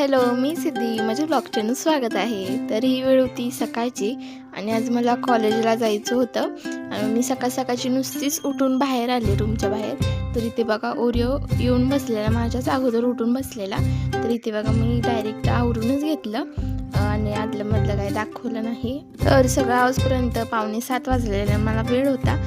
Hello, मी सिद्धी. माझ्या blog channel स्वागत आहे. तर ही वेळ होती सकाळची आणि आज मला कॉलेजला जायचं होतं आणि मी सकाळची नुसतीच उठून बाहेर आले, रूमच्या बाहेर. तर इथे बघा ओरिओ येऊन बसलेला, माझ्याच अगोदर उठून बसलेला. तर इथे बघा मी डायरेक्ट आवरूनच घेतलं आणि आदलं काही दाखवलं नाही. तर सगळं आजपर्यंत 6:45 वाजलेले, मला वेळ होता.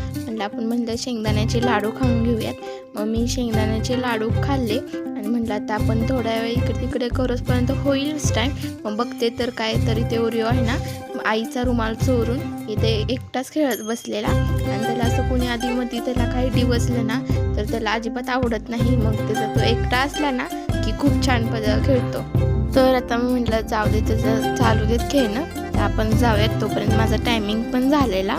म्हणलं शेंगदाण्याचे लाडू खाऊन घेऊयात. मग मी शेंगदाण्याचे लाडू खाल्ले आणि म्हटलं आता आपण थोड्या वेळ इकडे तिकडे करूचपर्यंत होईलच टाईम. मग बघते तर काय, तरी ते ओरिओ आहे ना आईचा रुमाल चोरून इथे एकटाच खेळत बसलेला आणि त्याला असं कोणी आधीमध्ये त्याला काही डिवसलं ना तर त्याला अजिबात आवडत नाही. मग त्याचा तो एकटा असला ना की खूप छान खेळतो. तर आता मी म्हटलं जाऊ दे, त्याचं चालू देत खेळणं, तर आपण जाऊयात. तोपर्यंत माझा टायमिंग पण झालेला,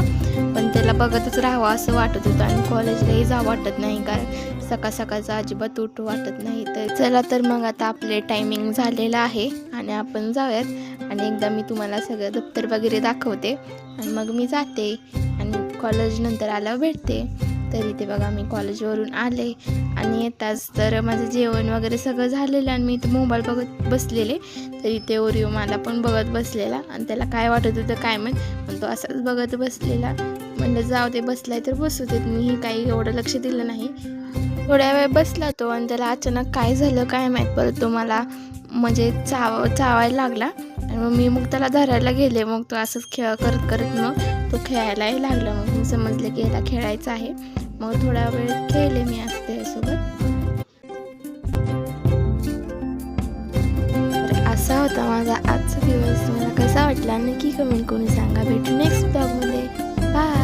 पण त्याला बघतच राहावं असं वाटत होतं आणि कॉलेजलाही जावं वाटत नाही, कारण सकाळचं अजिबात उठू वाटत नाही. तर चला, तर मग आता आपले टायमिंग झालेलं आहे आणि आपण जाऊयात. आणि एकदा मी तुम्हाला सगळं दप्तर वगैरे दाखवते आणि मग मी जाते आणि कॉलेज नंतर आल्यावर भेटते. तर इथे बघा मी कॉलेजवरून आले आणि येताच तर माझं जेवण वगैरे सगळं झालेलं आणि मी इथे मोबाईल बघत बसलेले. तर इथे ओरिओ मला पण बघत बसलेला आणि त्याला काय वाटत होतं काय माहीत, पण तो असाच बघत बसलेला. म्हणलं जाऊ दे, बसलाय तर बसू देत. मीही काही एवढं लक्ष दिलं नाही. थोड्या वेळ बसला तो आणि त्याला अचानक काय झालं काय माहीत, परत तो मला म्हणजे चावायला लागला आणि मग त्याला धरायला गेले. मग तो असंच खेळ करत करत मग तो खेळायलाही लागला. मग मी समजले की याला खेळायचं आहे. मग थोडा वेळ खेळले मी असं त्याच्यासोबत. तर असा होता माझा आजचा दिवस. तुम्हाला कसा वाटला नक्की कमेंट करून सांगा. भेटू नेक्स्ट ब्लॉगमध्ये. बाय.